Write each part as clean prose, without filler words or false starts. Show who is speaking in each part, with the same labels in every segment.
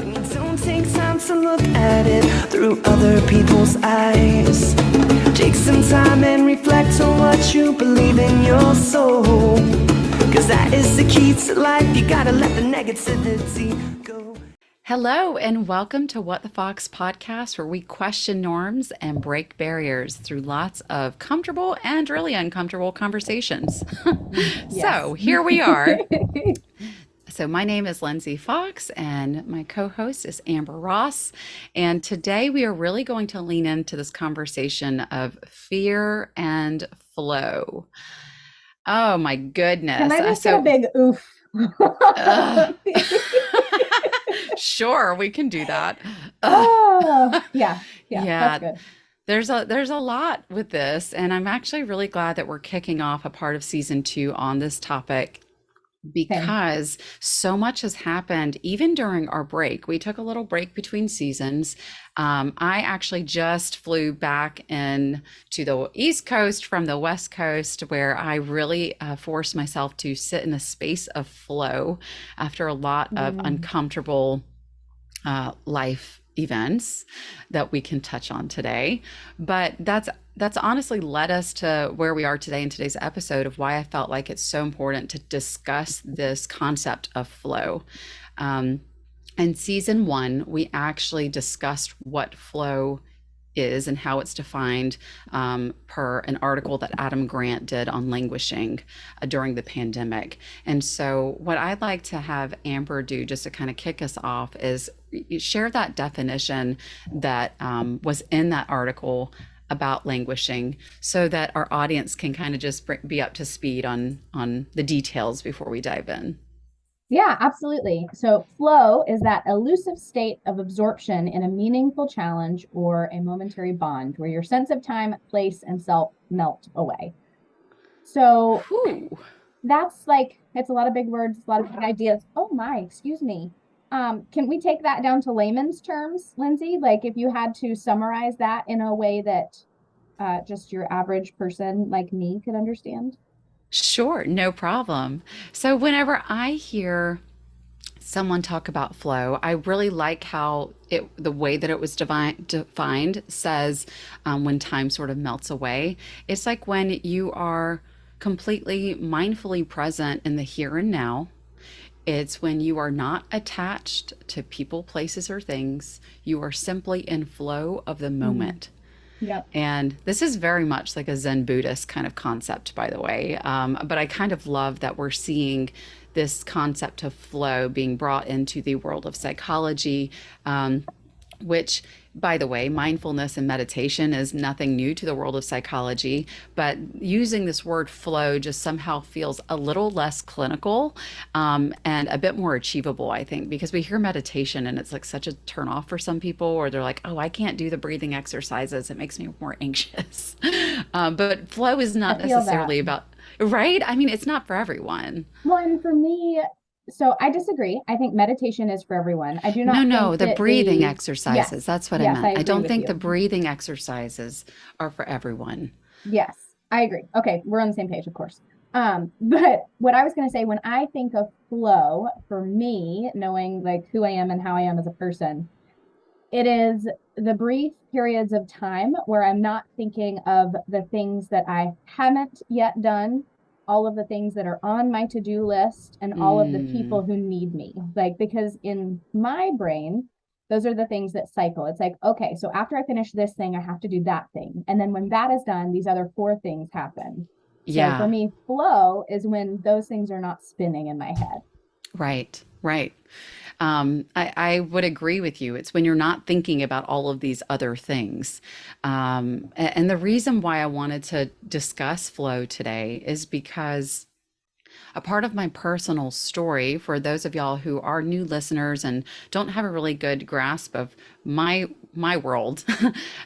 Speaker 1: When you don't take time to look at it through other people's eyes. Take some time and reflect on what you believe in your soul. Cause that is the key to life. You gotta let the negativity go.
Speaker 2: Hello, and welcome to What the Fox podcast, where we question norms and break barriers through lots of comfortable and really uncomfortable conversations. So here we are. So my name is Lindsey Fox, and my co-host is Amber Ross. And today we are really going to lean into this conversation of fear and flow. Oh my goodness.
Speaker 3: Can I just get a big oof?
Speaker 2: Sure, we can do that.
Speaker 3: Yeah, that's good.
Speaker 2: There's a lot with this, and I'm actually really glad that we're kicking off a part of season 2 on this topic because so much has happened even during our break. We took a little break between seasons. I actually just flew back in to the East Coast from the West Coast, where I really forced myself to sit in a space of flow after a lot of uncomfortable life events that we can touch on today. But that's honestly led us to where we are today in today's episode of why I felt like it's so important to discuss this concept of flow. In season 1, we actually discussed what flow is and how it's defined per an article that Adam Grant did on languishing during the pandemic. And so what I'd like to have Amber do, just to kind of kick us off, is share that definition that was in that article about languishing, so that our audience can kind of just be up to speed on the details before we dive in.
Speaker 3: Yeah, absolutely. So flow is that elusive state of absorption in a meaningful challenge or a momentary bond where your sense of time, place, and self melt away. So that's like, it's a lot of big words, a lot of big ideas. Oh my, excuse me. Can we take that down to layman's terms, Lindsey? Like if you had to summarize that in a way that just your average person like me could understand?
Speaker 2: Sure, no problem. So whenever I hear someone talk about flow, I really like how the way that it was defined says when time sort of melts away. It's like when you are completely mindfully present in the here and now. It's when you are not attached to people, places, or things. You are simply in flow of the moment.
Speaker 3: Yep.
Speaker 2: And this is very much like a Zen Buddhist kind of concept, by the way. But I kind of love that we're seeing this concept of flow being brought into the world of psychology, which, by the way, mindfulness and meditation is nothing new to the world of psychology, but using this word flow just somehow feels a little less clinical and a bit more achievable, I think, because we hear meditation and it's like such a turn off for some people, or they're like, oh, I can't do the breathing exercises. It makes me more anxious. But flow is not necessarily about, right? I mean, it's not for everyone.
Speaker 3: Well, and for me, so I disagree. I think meditation is for everyone. I do not.
Speaker 2: No, the breathing exercises. Yes, that's what I meant. I don't think the breathing exercises are for everyone.
Speaker 3: Yes, I agree. Okay, we're on the same page, of course. But what I was going to say, when I think of flow, for me, knowing like who I am and how I am as a person, it is the brief periods of time where I'm not thinking of the things that I haven't yet done, all of the things that are on my to-do list, and all of the people who need me. Like, because in my brain, those are the things that cycle. It's like, okay, so after I finish this thing, I have to do that thing. And then when that is done, these other 4 things happen. So for me, flow is when those things are not spinning in my head.
Speaker 2: Right. I would agree with you. It's when you're not thinking about all of these other things. And the reason why I wanted to discuss flow today is because a part of my personal story, for those of y'all who are new listeners and don't have a really good grasp of my world,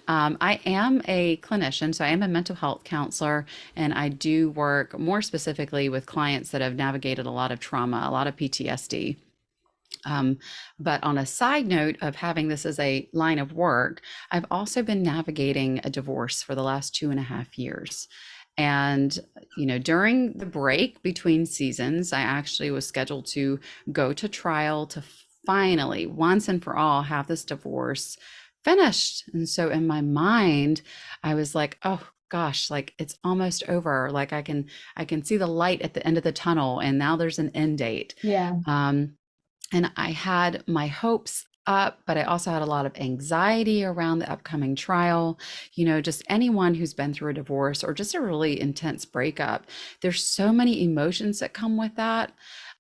Speaker 2: I am a clinician, so I am a mental health counselor, and I do work more specifically with clients that have navigated a lot of trauma, a lot of PTSD. But on a side note of having this as a line of work, I've also been navigating a divorce for the last 2.5 years. And, during the break between seasons, I actually was scheduled to go to trial to finally, once and for all, have this divorce finished. And so in my mind, I was like, oh gosh, like it's almost over. Like I can see the light at the end of the tunnel, and now there's an end date.
Speaker 3: Yeah.
Speaker 2: And I had my hopes up, but I also had a lot of anxiety around the upcoming trial. You know, just anyone who's been through a divorce or just a really intense breakup, there's so many emotions that come with that.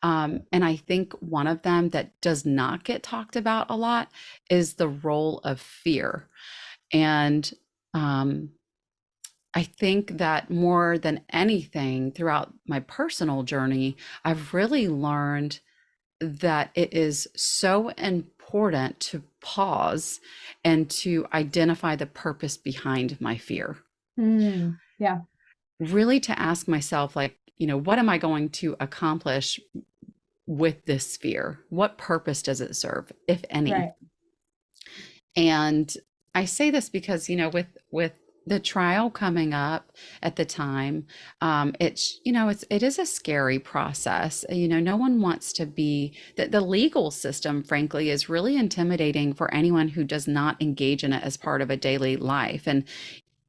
Speaker 2: And I think one of them that does not get talked about a lot is the role of fear. And I think that more than anything throughout my personal journey, I've really learned that it is so important to pause and to identify the purpose behind my fear.
Speaker 3: Yeah.
Speaker 2: Really to ask myself, like, you know, what am I going to accomplish with this fear? What purpose does it serve, if any?
Speaker 3: Right.
Speaker 2: And I say this because, you know, with the trial coming up at the time, it's, you know, it is a scary process. You know, no one wants to be, the legal system, frankly, is really intimidating for anyone who does not engage in it as part of a daily life. And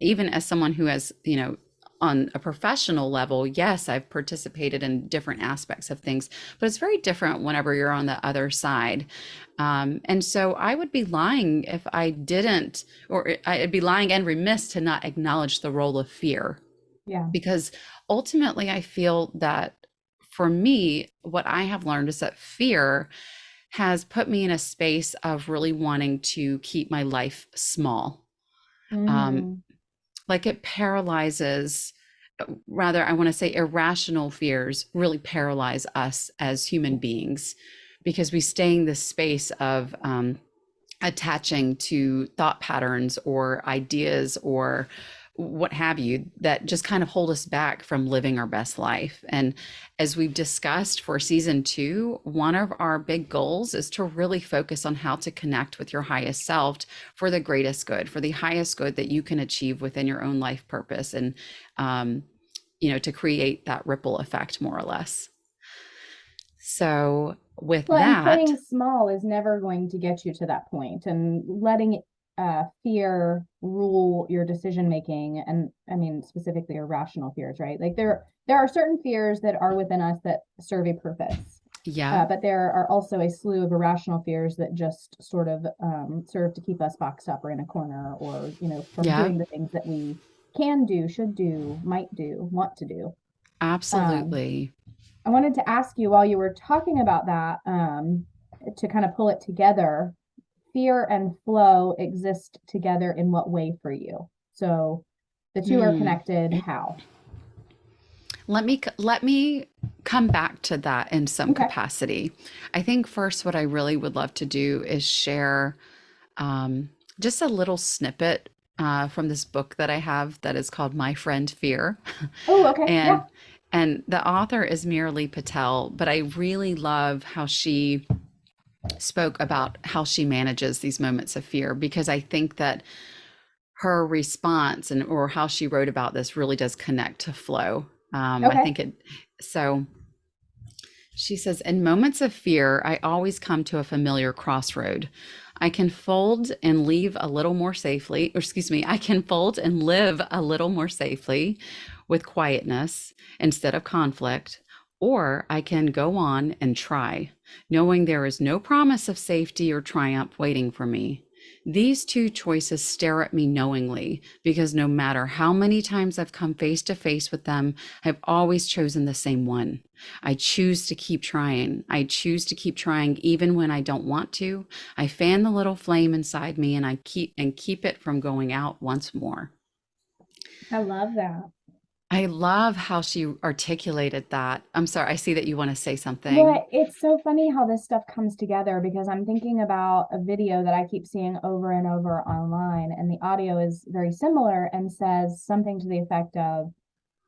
Speaker 2: even as someone who has, you know, on a professional level, yes, I've participated in different aspects of things, but it's very different whenever you're on the other side. And so I would be lying if I didn't, or I'd be lying and remiss to not acknowledge the role of fear.
Speaker 3: Yeah.
Speaker 2: Because ultimately, I feel that for me, what I have learned is that fear has put me in a space of really wanting to keep my life small. Like it paralyzes, rather, I want to say irrational fears really paralyze us as human beings because we stay in this space of attaching to thought patterns or ideas or what have you that just kind of hold us back from living our best life. And as we've discussed for season 2, one of our big goals is to really focus on how to connect with your highest self for the greatest good, for the highest good that you can achieve within your own life purpose, and you know, to create that ripple effect, more or less. So with
Speaker 3: Well, and
Speaker 2: that,
Speaker 3: playing small is never going to get you to that point, and letting fear rule your decision making, and I mean specifically irrational fears, right? Like there are certain fears that are within us that serve a purpose.
Speaker 2: yeah,
Speaker 3: But there are also a slew of irrational fears that just sort of serve to keep us boxed up or in a corner, or, you know, from
Speaker 2: yeah,
Speaker 3: doing the things that we can do, should do, might do, want to do.
Speaker 2: absolutely.
Speaker 3: I wanted to ask you, while you were talking about that, to kind of pull it together, fear and flow exist together in what way for you? So the two are connected, how?
Speaker 2: Let me come back to that in some
Speaker 3: Okay.
Speaker 2: capacity. I think first, what I really would love to do is share just a little snippet from this book that I have that is called My Friend Fear.
Speaker 3: Oh, okay.
Speaker 2: and
Speaker 3: Yeah.
Speaker 2: and the author is Miralee Patel, but I really love how she spoke about how she manages these moments of fear, because I think that her response and or how she wrote about this really does connect to flow. I
Speaker 3: Okay.
Speaker 2: think it, so she says, in moments of fear, I always come to a familiar crossroad. I can fold and leave a little more safely, or excuse me, I can fold and live a little more safely with quietness instead of conflict, or I can go on and try, knowing there is no promise of safety or triumph waiting for me. These two choices stare at me knowingly, because no matter how many times I've come face to face with them, I've always chosen the same one. I choose to keep trying. I choose to keep trying even when I don't want to. I fan the little flame inside me, and I keep it from going out once more.
Speaker 3: I love that.
Speaker 2: I love how she articulated that. I'm sorry, I see that you want to say something.
Speaker 3: Well, it's so funny how this stuff comes together, because I'm thinking about a video that I keep seeing over and over online, and the audio is very similar and says something to the effect of,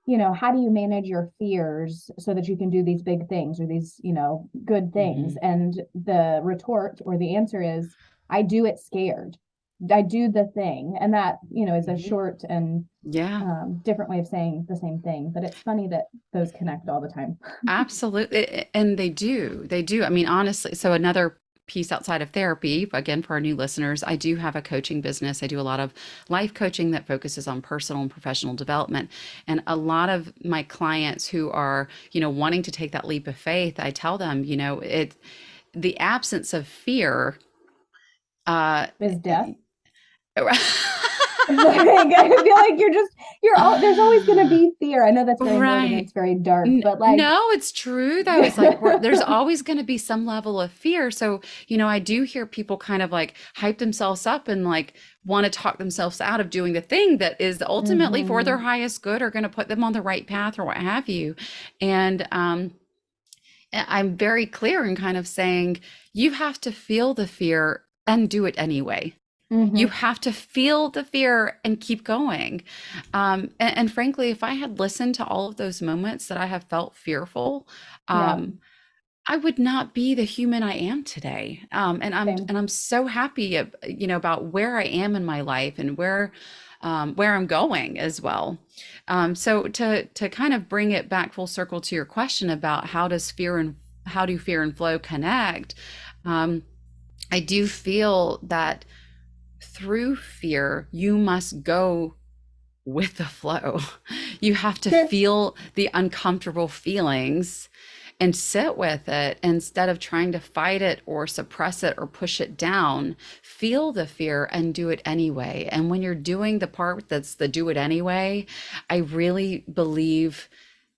Speaker 3: you know, how do you manage your fears so that you can do these big things or these, you know, good things?
Speaker 2: Mhm.
Speaker 3: And the retort or the answer is, I do it scared. I do the thing. And that, you know, is a
Speaker 2: Mhm.
Speaker 3: short and
Speaker 2: Yeah.
Speaker 3: different way of saying the same thing. But it's funny that those connect all the time.
Speaker 2: Absolutely. And they do. They do. I mean, honestly, so another piece outside of therapy, again, for our new listeners, I do have a coaching business. I do a lot of life coaching that focuses on personal and professional development. And a lot of my clients who are, wanting to take that leap of faith, I tell them, the absence of fear, uh,
Speaker 3: Is death. Like, I feel like there's always going to be fear. I know that's very morbid and
Speaker 2: right.
Speaker 3: it's very dark, but like,
Speaker 2: No, it's true though. It's like there's always going to be some level of fear. So, I do hear people kind of like hype themselves up and like want to talk themselves out of doing the thing that is ultimately for their highest good or going to put them on the right path or what have you. And I'm very clear in kind of saying you have to feel the fear and do it anyway. You have to feel the fear and keep going. And frankly, if I had listened to all of those moments that I have felt fearful,
Speaker 3: yeah,
Speaker 2: I would not be the human I am today.
Speaker 3: same.
Speaker 2: And I'm so happy, about where I am in my life and where I'm going as well. So to kind of bring it back full circle to your question about how do fear and flow connect? I do feel that through fear, you must go with the flow. You have to feel the uncomfortable feelings and sit with it instead of trying to fight it or suppress it or push it down. Feel the fear and do it anyway. And when you're doing the part that's the do it anyway, I really believe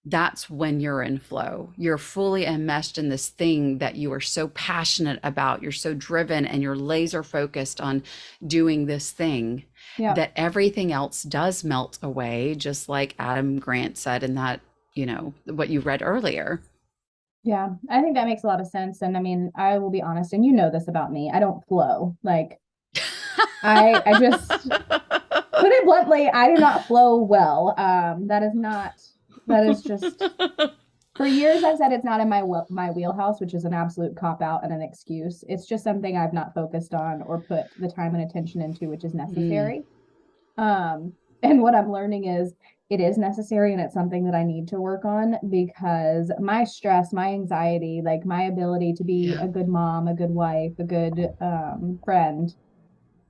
Speaker 2: that's when you're in flow. You're fully enmeshed in this thing that you are so passionate about. You're so driven and you're laser focused on doing this thing that everything else does melt away, just like Adam Grant said in that, what you read earlier.
Speaker 3: Yeah, I think that makes a lot of sense. And I mean, I will be honest, and you know this about me, I don't flow. Like I just put it bluntly, I do not flow well. That is just for years I've said it's not in my wheelhouse, which is an absolute cop out and an excuse. It's just something I've not focused on or put the time and attention into, which is necessary. And what I'm learning is it is necessary and it's something that I need to work on because my stress, my anxiety, like my ability to be a good mom, a good wife, a good friend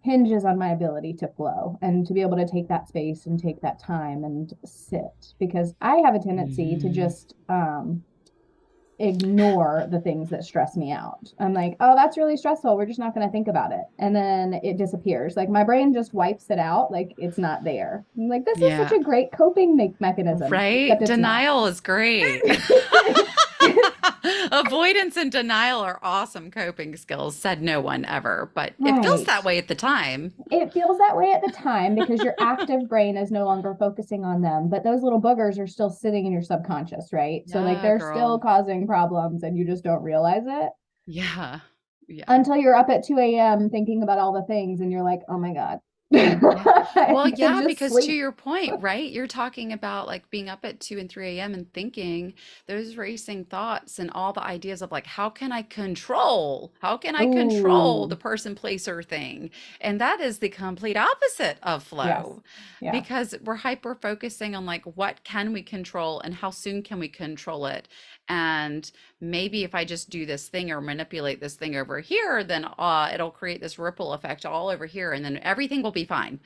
Speaker 3: hinges on my ability to flow and to be able to take that space and take that time and sit because I have a tendency to just ignore the things that stress me out. I'm like, oh, that's really stressful. We're just not going to think about it. And then it disappears. Like my brain just wipes it out. Like it's not there. I'm like, this is such a great coping mechanism.
Speaker 2: Right? Denial is great. Avoidance and denial are awesome coping skills, said no one ever, but it feels that way at the time.
Speaker 3: It feels that way at the time because your active brain is no longer focusing on them, but those little boogers are still sitting in your subconscious, right? So like they're still causing problems and you just don't realize it.
Speaker 2: Yeah.
Speaker 3: Until you're up at 2 a.m. thinking about all the things and you're like, oh my God.
Speaker 2: Well, yeah, because to your point, right? You're talking about like being up at 2 and 3 a.m. and thinking those racing thoughts and all the ideas of like, how can I control the person, place, or thing? And that is the complete opposite of flow because we're hyper focusing on like, what can we control and how soon can we control it? And maybe if I just do this thing or manipulate this thing over here, then it'll create this ripple effect all over here and then everything will be fine.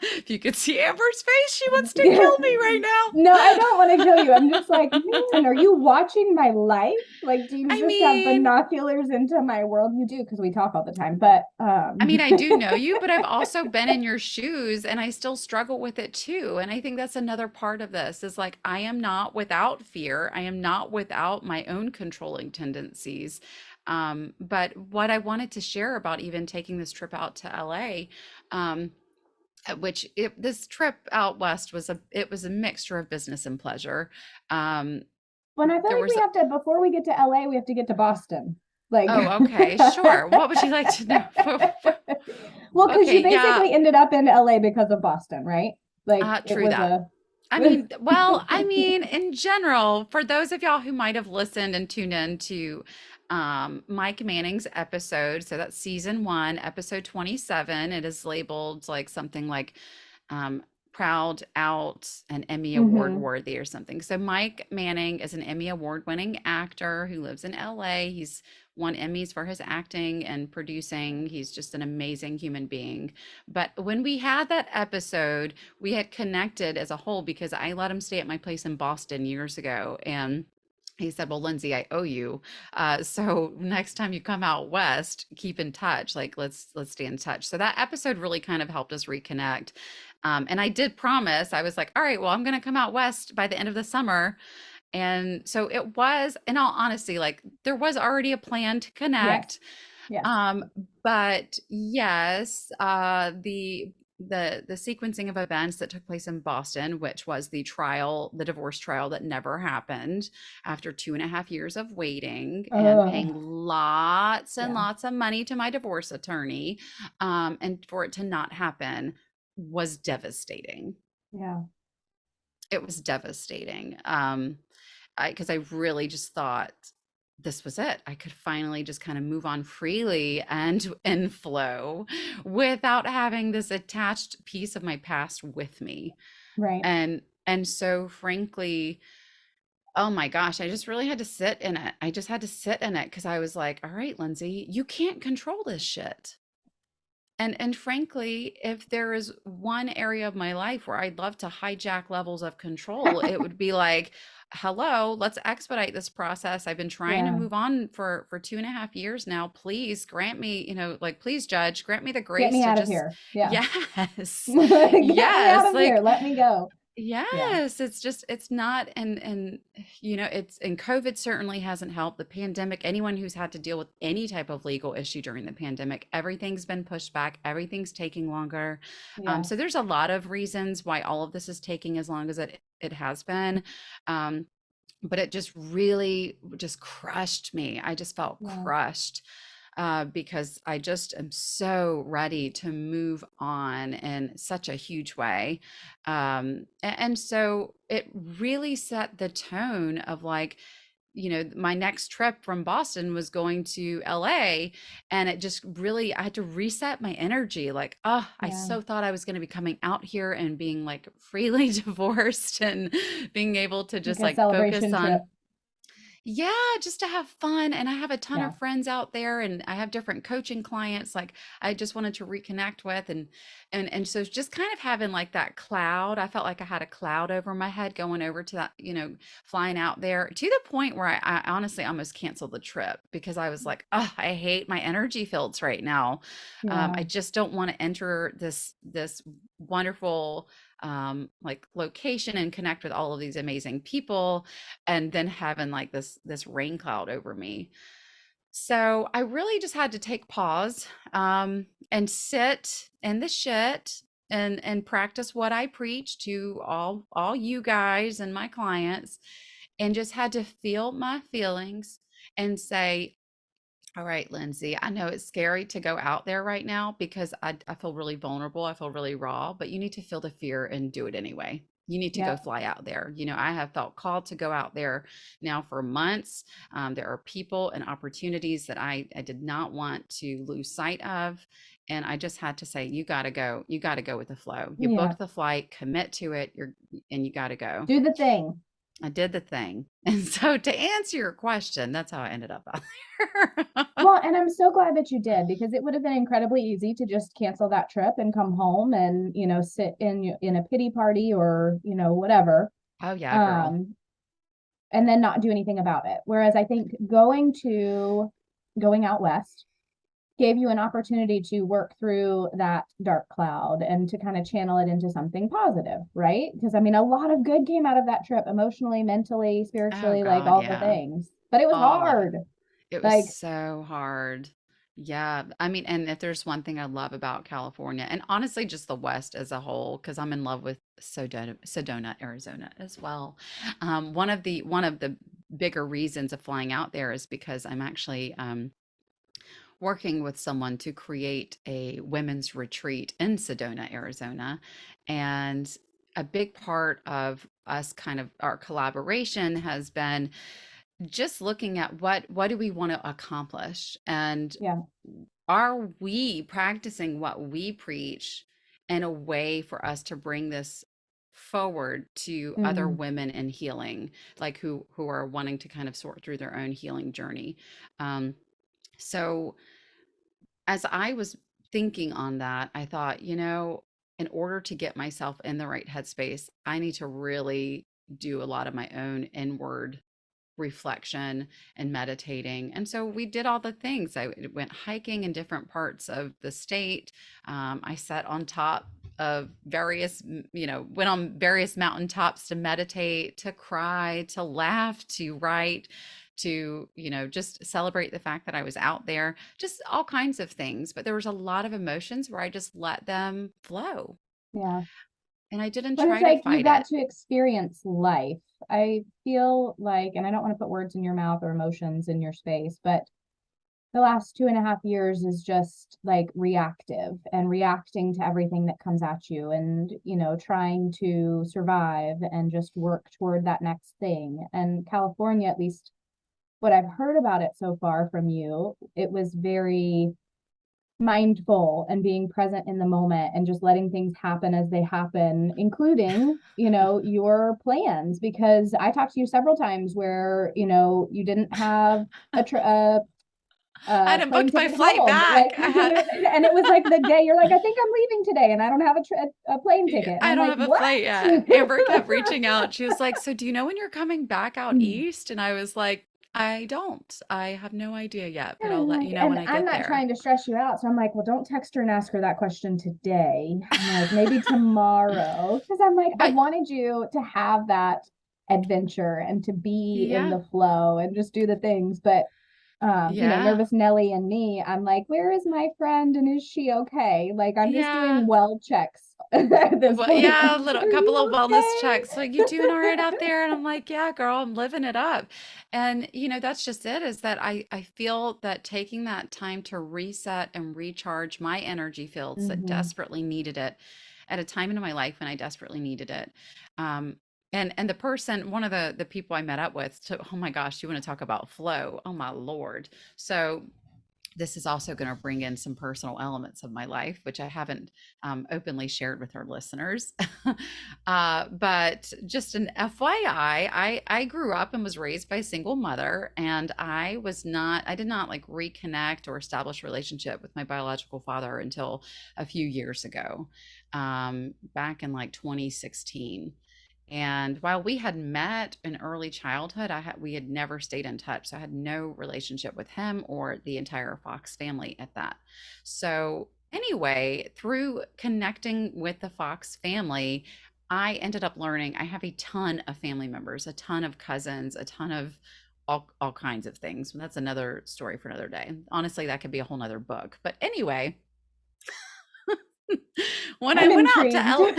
Speaker 2: If you could see Amber's face, she wants to kill me right now.
Speaker 3: No, I don't want to kill you. I'm just like, man, are you watching my life? Like, do you just have binoculars into my world? You do, because we talk all the time. But
Speaker 2: I mean, I do know you, but I've also been in your shoes and I still struggle with it too. And I think that's another part of this is like, I am not without fear. I am not without my own controlling tendencies. But what I wanted to share about even taking this trip out to LA, this trip out west was a mixture of business and pleasure.
Speaker 3: When I feel like we have to, before we get to LA, we have to get to Boston. Like,
Speaker 2: oh, okay, sure. What would you like to know?
Speaker 3: Well, because you basically ended up in LA because of Boston, right? Like,
Speaker 2: true that. I mean, in general, for those of y'all who might have listened and tuned in to Mike Manning's episode, so that's season 1, episode 27. It is labeled like something like crowd out an Emmy Award
Speaker 3: Mm-hmm.
Speaker 2: worthy or something. So Mike Manning is an Emmy Award winning actor who lives in LA. He's won Emmys for his acting and producing. He's just an amazing human being. But when we had that episode, we had connected as a whole because I let him stay at my place in Boston years ago. And he said, well, Lindsay, I owe you. So next time you come out west, keep in touch. Like let's stay in touch. So that episode really kind of helped us reconnect. And I did promise, I was like, all right, well, I'm going to come out west by the end of the summer. And so it was, in all honesty, like there was already a plan to
Speaker 3: Yes.
Speaker 2: connect.
Speaker 3: Yes.
Speaker 2: Um, but yes, the sequencing of events that took place in Boston, which was the trial, the divorce trial that never happened after 2.5 years of waiting and paying
Speaker 3: Oh,
Speaker 2: lots and
Speaker 3: yeah.
Speaker 2: lots of money to my divorce attorney, and for it to not happen was devastating.
Speaker 3: Yeah.
Speaker 2: It was devastating. Because I really just thought this was it. I could finally just kind of move on freely and flow without having this attached piece of my past with me.
Speaker 3: Right.
Speaker 2: And so frankly, oh my gosh, I just really had to sit in it. I just had to sit in it because I was like, all right, Lindsay, you can't control this shit. And frankly, if there is one area of my life where I'd love to hijack levels of control, it would be like, hello, let's expedite this process. I've been trying to
Speaker 3: Yeah.
Speaker 2: move on for 2.5 years now. Please grant me, like, please, judge, grant me the
Speaker 3: Get
Speaker 2: grace
Speaker 3: me
Speaker 2: to
Speaker 3: out of
Speaker 2: just,
Speaker 3: here. Yeah.
Speaker 2: yes,
Speaker 3: Get me out
Speaker 2: yes,
Speaker 3: of here.
Speaker 2: like,
Speaker 3: Let me go. Yeah.
Speaker 2: yes, it's just it's not and it's and COVID certainly hasn't helped. The pandemic, anyone who's had to deal with any type of legal issue during the pandemic, everything's been pushed back, everything's taking longer.
Speaker 3: Yeah.
Speaker 2: So there's a lot of reasons why all of this is taking as long as it has been. Um, but it just really just crushed me. I just felt
Speaker 3: Yeah.
Speaker 2: crushed because I just am so ready to move on in such a huge way. And so it really set the tone of like, my next trip from Boston was going to LA. And it just really, I had to reset my energy. Like, oh, I
Speaker 3: Yeah.
Speaker 2: so thought I was going to be coming out here and being like freely divorced and being able to
Speaker 3: Like
Speaker 2: just
Speaker 3: a
Speaker 2: like focus
Speaker 3: celebration trip.
Speaker 2: on yeah, just to have fun. And I have a ton
Speaker 3: Yeah.
Speaker 2: of friends out there and I have different coaching clients like I just wanted to reconnect with and so just kind of having like that cloud. I felt like I had a cloud over my head going over to that, flying out there to the point where I honestly almost canceled the trip because I was like, oh, I hate my energy fields right now.
Speaker 3: Yeah.
Speaker 2: I just don't want to enter this wonderful like location and connect with all of these amazing people and then having like this rain cloud over me. So I really just had to take pause and sit in the shit and practice what I preach to all you guys and my clients and just had to feel my feelings and say, all right, Lindsay, I know it's scary to go out there right now because I feel really vulnerable. I feel really raw, but you need to feel the fear and do it anyway. You need to go
Speaker 3: Yep.
Speaker 2: fly out there. I have felt called to go out there now for months. There are people and opportunities that I did not want to lose sight of. And I just had to say, you got to go. You got to go with the flow. You
Speaker 3: Yeah.
Speaker 2: booked the flight, commit to it, and you got to go.
Speaker 3: Do the thing.
Speaker 2: I did the thing. And so to answer your question, that's how I ended up out there.
Speaker 3: Well, and I'm so glad that you did because it would have been incredibly easy to just cancel that trip and come home and, sit in a pity party or, whatever.
Speaker 2: Oh yeah, girl.
Speaker 3: Um, and then not do anything about it. Whereas I think going out west gave you an opportunity to work through that dark cloud and to kind of channel it into something positive, right? Because I mean, a lot of good came out of that trip emotionally, mentally,
Speaker 2: Oh
Speaker 3: spiritually, like
Speaker 2: God,
Speaker 3: all the
Speaker 2: yeah.
Speaker 3: things. But it was
Speaker 2: All of it.
Speaker 3: hard.
Speaker 2: It was
Speaker 3: Like,
Speaker 2: so hard. Yeah. I mean, and if there's one thing I love about California, and honestly, just the West as a whole, because I'm in love with Sedona, Arizona as well. One of the bigger reasons of flying out there is because I'm actually working with someone to create a women's retreat in Sedona, Arizona. And a big part of us kind of our collaboration has been just looking at what do we want to accomplish and
Speaker 3: yeah,
Speaker 2: are we practicing what we preach in a way for us to bring this forward to other
Speaker 3: Mm,
Speaker 2: women in healing, like who are wanting to kind of sort through their own healing journey. Um, so as I was thinking on that, I thought, in order to get myself in the right headspace, I need to really do a lot of my own inward reflection and meditating. And so we did all the things. I went hiking in different parts of the state. I sat on top of various, went on various mountaintops to meditate, to cry, to laugh, to write, to, just celebrate the fact that I was out there, just all kinds of things. But there was a lot of emotions where I just let them flow
Speaker 3: yeah.
Speaker 2: and I didn't
Speaker 3: But it's
Speaker 2: try to
Speaker 3: like you
Speaker 2: fight
Speaker 3: got
Speaker 2: it.
Speaker 3: to experience life. I feel like, and I don't want to put words in your mouth or emotions in your space, but the last 2.5 years is just like reactive and reacting to everything that comes at you and, trying to survive and just work toward that next thing. And California, at least what I've heard about it so far from you, it was very mindful and being present in the moment and just letting things happen as they happen, including, your plans. Because I talked to you several times where, you didn't have
Speaker 2: I
Speaker 3: a
Speaker 2: hadn't
Speaker 3: plane
Speaker 2: booked my
Speaker 3: ticket
Speaker 2: flight
Speaker 3: home.
Speaker 2: back.
Speaker 3: Like
Speaker 2: I
Speaker 3: you
Speaker 2: had
Speaker 3: didn't, and it was like the day you're like, I think I'm leaving today and I don't have a plane
Speaker 2: Yeah,
Speaker 3: ticket. And
Speaker 2: I
Speaker 3: I'm
Speaker 2: don't
Speaker 3: like,
Speaker 2: have a
Speaker 3: what?
Speaker 2: flight yet. Amber kept reaching out. She was like, "So do you know when you're coming back out east?" And I was like, "I don't. I have no idea yet, but I'll let
Speaker 3: Like,
Speaker 2: you know when
Speaker 3: and
Speaker 2: I
Speaker 3: I'm
Speaker 2: get
Speaker 3: not
Speaker 2: there."
Speaker 3: trying to stress you out. So I'm like, well, don't text her and ask her that question today. I'm like, maybe tomorrow. Because I'm like, I
Speaker 2: But
Speaker 3: wanted you to have that adventure and to be in
Speaker 2: yeah,
Speaker 3: the flow and just do the things. But
Speaker 2: yeah,
Speaker 3: nervous Nelly and me, I'm like, where is my friend and is she okay? Like, I'm just
Speaker 2: yeah.
Speaker 3: doing well checks at this
Speaker 2: Well,
Speaker 3: point. I'm
Speaker 2: yeah, a
Speaker 3: like,
Speaker 2: little, a
Speaker 3: are
Speaker 2: couple of
Speaker 3: you
Speaker 2: wellness
Speaker 3: okay?
Speaker 2: checks. Like, you doing all right out there? And I'm like, yeah, girl, I'm living it up. And that's just it, is that I feel that taking that time to reset and recharge my energy fields that
Speaker 3: Mm-hmm.
Speaker 2: desperately needed it at a time in my life when I desperately needed it. Um, and the person, one of the people I met up with, oh my gosh, you want to talk about flow? Oh my Lord. So this is also going to bring in some personal elements of my life, which I haven't openly shared with our listeners. But just an FYI, I grew up and was raised by a single mother, and I did not like reconnect or establish a relationship with my biological father until a few years ago, back in like 2016. And while we had met in early childhood, we had never stayed in touch. So I had no relationship with him or the entire Fox family at that. So anyway, through connecting with the Fox family, I ended up learning I have a ton of family members, a ton of cousins, a ton of all kinds of things. That's another story for another day. Honestly, that could be a whole nother book. But anyway, when I
Speaker 3: I'm
Speaker 2: went out to
Speaker 3: intrigued.
Speaker 2: L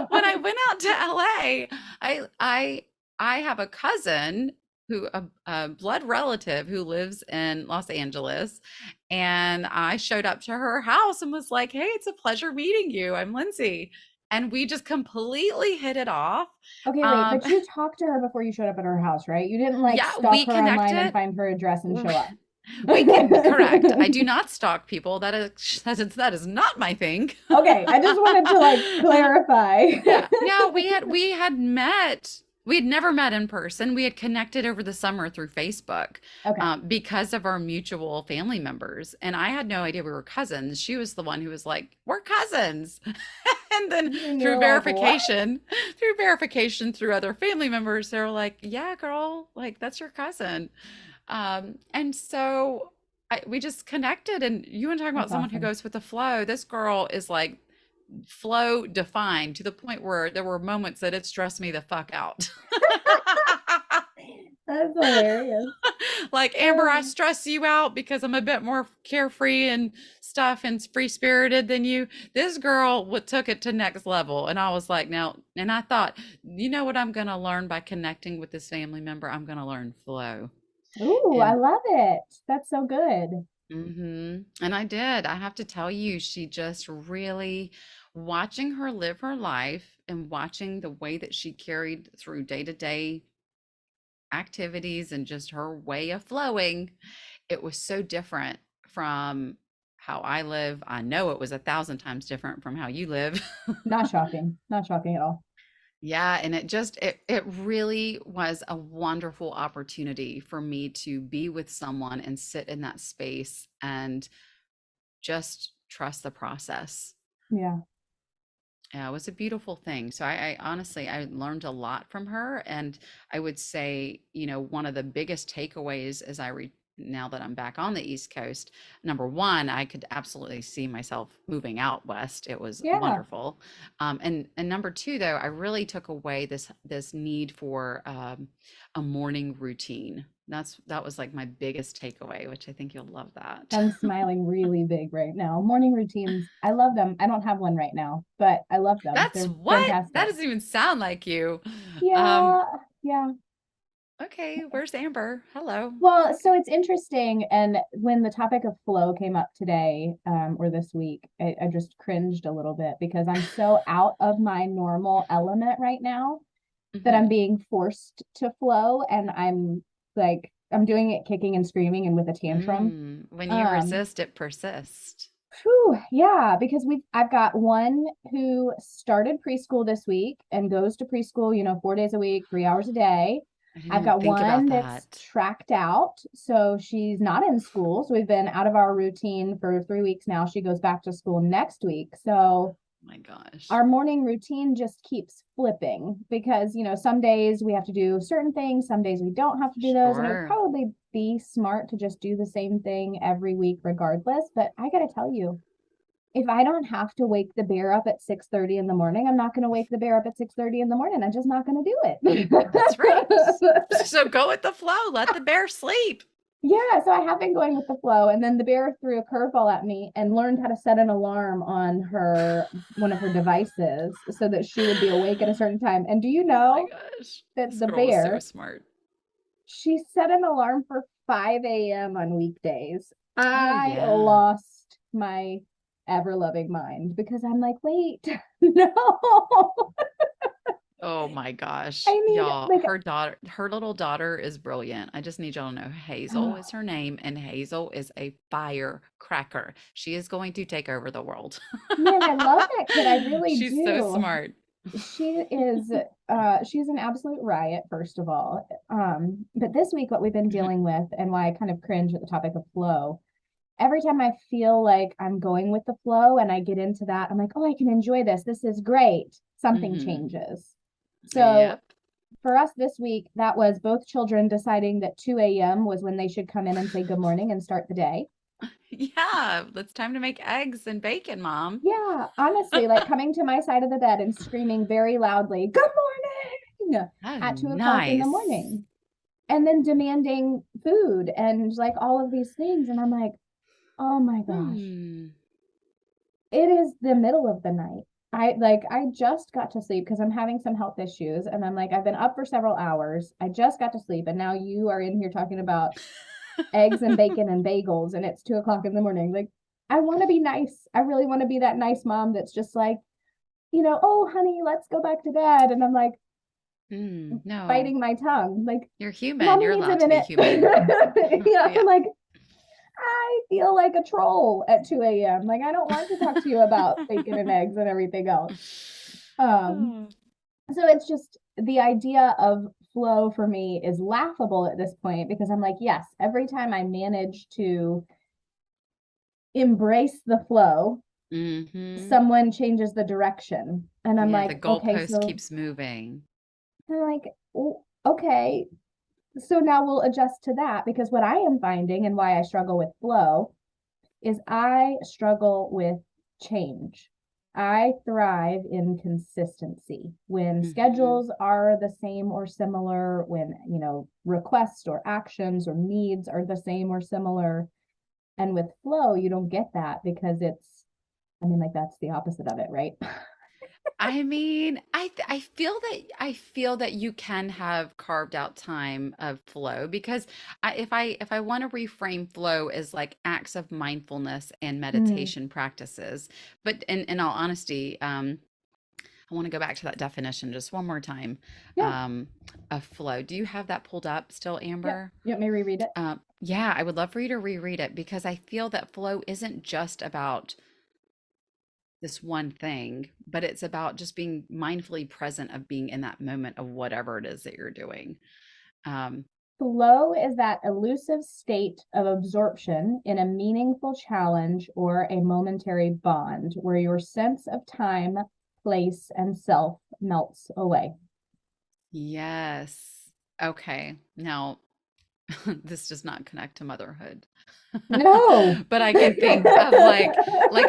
Speaker 2: when I went out to LA, I I I have a cousin who a blood relative who lives in Los Angeles, and I showed up to her house and was like, "Hey, it's a pleasure meeting you. I'm Lindsay." And we just completely hit it off.
Speaker 3: Okay, wait,
Speaker 2: Um,
Speaker 3: but you talked to her before you showed up at her house, right? You didn't like
Speaker 2: yeah,
Speaker 3: stalk
Speaker 2: we
Speaker 3: her online and
Speaker 2: connected.
Speaker 3: find her address and show up.
Speaker 2: We can correct. I do not stalk people. That is not my thing.
Speaker 3: Okay, I just wanted to like clarify.
Speaker 2: Yeah. No, we had met. We had never met in person. We had connected over the summer through Facebook,
Speaker 3: Okay.
Speaker 2: because of our mutual family members. And I had no idea we were cousins. She was the one who was like, "We're cousins." And then
Speaker 3: And
Speaker 2: through
Speaker 3: you're like, what?
Speaker 2: verification through other family members, they were like, "Yeah, girl, like that's your cousin." And so we just connected. And you want to talk about
Speaker 3: That's
Speaker 2: someone who
Speaker 3: awesome.
Speaker 2: goes with the flow. This girl is like flow defined to the point where there were moments that it stressed me the fuck out.
Speaker 3: That's hilarious.
Speaker 2: Like, Amber, I
Speaker 3: Oh,
Speaker 2: stress you out because I'm a bit more carefree and stuff and free spirited than you. This girl took it to next level. And I was like, now, and I thought, you know what I'm going to learn by connecting with this family member? I'm going to learn flow.
Speaker 3: ooh, I
Speaker 2: And
Speaker 3: love it. That's so good.
Speaker 2: And I did. I have to tell you, she just really, watching her live her life and watching the way that she carried through day to day activities and just her way of flowing, it was so different from how I live. I know it was 1,000 times different from how you live.
Speaker 3: Not shocking. Not shocking at all.
Speaker 2: Yeah, and it really was a wonderful opportunity for me to be with someone and sit in that space and just trust the process.
Speaker 3: Yeah.
Speaker 2: Yeah, it was a beautiful thing. So I honestly I learned a lot from her, and I would say, one of the biggest takeaways as I read now that I'm back on the East Coast, number one, I could absolutely see myself moving out west. It was
Speaker 3: Yeah.
Speaker 2: wonderful. And number two, though, I really took away this need for a morning routine. That was like my biggest takeaway, which I think you'll love that.
Speaker 3: I'm smiling really big right now. Morning routines, I love them. I don't have one right now, but I love them.
Speaker 2: That's
Speaker 3: They're
Speaker 2: what? That
Speaker 3: fantastic.
Speaker 2: doesn't even sound like you. Um,
Speaker 3: Yeah, yeah.
Speaker 2: okay, where's Amber? Hello.
Speaker 3: Well, so it's interesting. And when the topic of flow came up today, or this week, I just cringed a little bit because I'm so out of my normal element right now that I'm
Speaker 2: Hmm.
Speaker 3: being forced to flow. And I'm doing it kicking and screaming and with a tantrum.
Speaker 2: When you
Speaker 3: Um,
Speaker 2: resist, it persists.
Speaker 3: Whew, yeah, because I've got one who started preschool this week and goes to preschool, 4 days a week, 3 hours a day.
Speaker 2: I didn't
Speaker 3: I've
Speaker 2: even
Speaker 3: got
Speaker 2: think about
Speaker 3: one that's
Speaker 2: that.
Speaker 3: tracked out, so she's not in school. So we've been out of our routine for 3 weeks now. She goes back to school next week. So
Speaker 2: My gosh.
Speaker 3: our morning routine just keeps flipping because, some days we have to do certain things, some days we don't have to do those. And it would
Speaker 2: Sure.
Speaker 3: probably be smart to just do the same thing every week regardless. But I got to tell you, if I don't have to wake the bear up at 6:30 in the morning, I'm not going to wake the bear up at 6:30 in the morning. I'm just not going to do
Speaker 2: That's right.
Speaker 3: it.
Speaker 2: So go with the flow. Let the bear sleep.
Speaker 3: Yeah, so I have been going with the flow, and then the bear threw a curveball at me and learned how to set an alarm on her one of her devices so that she would be awake at a certain time. And do you
Speaker 2: Oh my
Speaker 3: know
Speaker 2: gosh.
Speaker 3: that
Speaker 2: This
Speaker 3: the
Speaker 2: girl is so
Speaker 3: bear,
Speaker 2: smart.
Speaker 3: she set an alarm for 5 a.m. on weekdays.
Speaker 2: Oh
Speaker 3: I
Speaker 2: yeah.
Speaker 3: lost my ever loving mind because I'm like, wait, no.
Speaker 2: Oh my gosh.
Speaker 3: I mean,
Speaker 2: Y'all,
Speaker 3: like,
Speaker 2: her little daughter is brilliant. I just need y'all to know Hazel is her name, and Hazel is a firecracker. She is going to take over the world.
Speaker 3: man, I love that kid. I really
Speaker 2: She's so
Speaker 3: do.
Speaker 2: smart.
Speaker 3: She's an absolute riot, first of all. But this week, what we've been dealing with, and why I kind of cringe at the topic of flow, every time I feel like I'm going with the flow and I get into that, I'm like, oh, I can enjoy this. This is great. Something
Speaker 2: Hmm.
Speaker 3: changes. So
Speaker 2: Yep.
Speaker 3: for us this week, that was both children deciding that 2 a.m. was when they should come in and say good morning and start the day.
Speaker 2: Yeah, it's time to make eggs and bacon, Mom.
Speaker 3: Yeah, honestly, like coming to my side of the bed and screaming very loudly, good morning
Speaker 2: Oh,
Speaker 3: at 2 o'clock in the
Speaker 2: nice.
Speaker 3: morning, and then demanding food and like all of these things. And I'm like, oh my gosh,
Speaker 2: Hmm.
Speaker 3: it is the middle of the night. I just got to sleep because I'm having some health issues. And I'm like, I've been up for several hours. I just got to sleep. And now you are in here talking about eggs and bacon and bagels, and it's 2 o'clock in the morning. Like, I want to be nice. I really want to be that nice mom that's just like, oh, honey, let's go back to bed. And I'm like
Speaker 2: No,
Speaker 3: biting my tongue, like,
Speaker 2: you're human.
Speaker 3: mommy
Speaker 2: You're
Speaker 3: needs a
Speaker 2: allowed to be
Speaker 3: minute.
Speaker 2: human.
Speaker 3: I'm
Speaker 2: Yeah.
Speaker 3: like, I feel like a troll at 2 a.m. Like, I don't want to talk to you about bacon and eggs and everything else. Um,
Speaker 2: Oh.
Speaker 3: so it's just the idea of flow for me is laughable at this point because I'm like, yes, every time I manage to embrace the flow,
Speaker 2: Hmm.
Speaker 3: someone changes the direction. And I'm
Speaker 2: Yeah,
Speaker 3: like,
Speaker 2: the
Speaker 3: okay,
Speaker 2: goalpost
Speaker 3: so
Speaker 2: keeps moving.
Speaker 3: I'm like, oh, okay, so now we'll adjust to that because what I am finding and why I struggle with flow is I struggle with change. I thrive in consistency. When
Speaker 2: Hmm.
Speaker 3: schedules are the same or similar, when, requests or actions or needs are the same or similar. And with flow, you don't get that because I mean, like, that's the opposite of it, right?
Speaker 2: I mean, I feel that you can have carved out time of flow because if I want to reframe flow as like acts of mindfulness and
Speaker 3: Mm,
Speaker 2: meditation practices, but in all honesty, I want to go back to that definition just one more time,
Speaker 3: yeah,
Speaker 2: um, of flow. Do you have that pulled up still,
Speaker 3: yeah.
Speaker 2: Amber?
Speaker 3: You want me to reread it?
Speaker 2: Yeah, I would love for you to reread it because I feel that flow isn't just about this one thing, but it's about just being mindfully present of being in that moment of whatever it is that you're doing. Um,
Speaker 3: Flow is that elusive state of absorption in a meaningful challenge or a momentary bond where your sense of time, place, and self melts away.
Speaker 2: yes. Okay. Now, this does not connect to motherhood.
Speaker 3: No.
Speaker 2: But I can think of like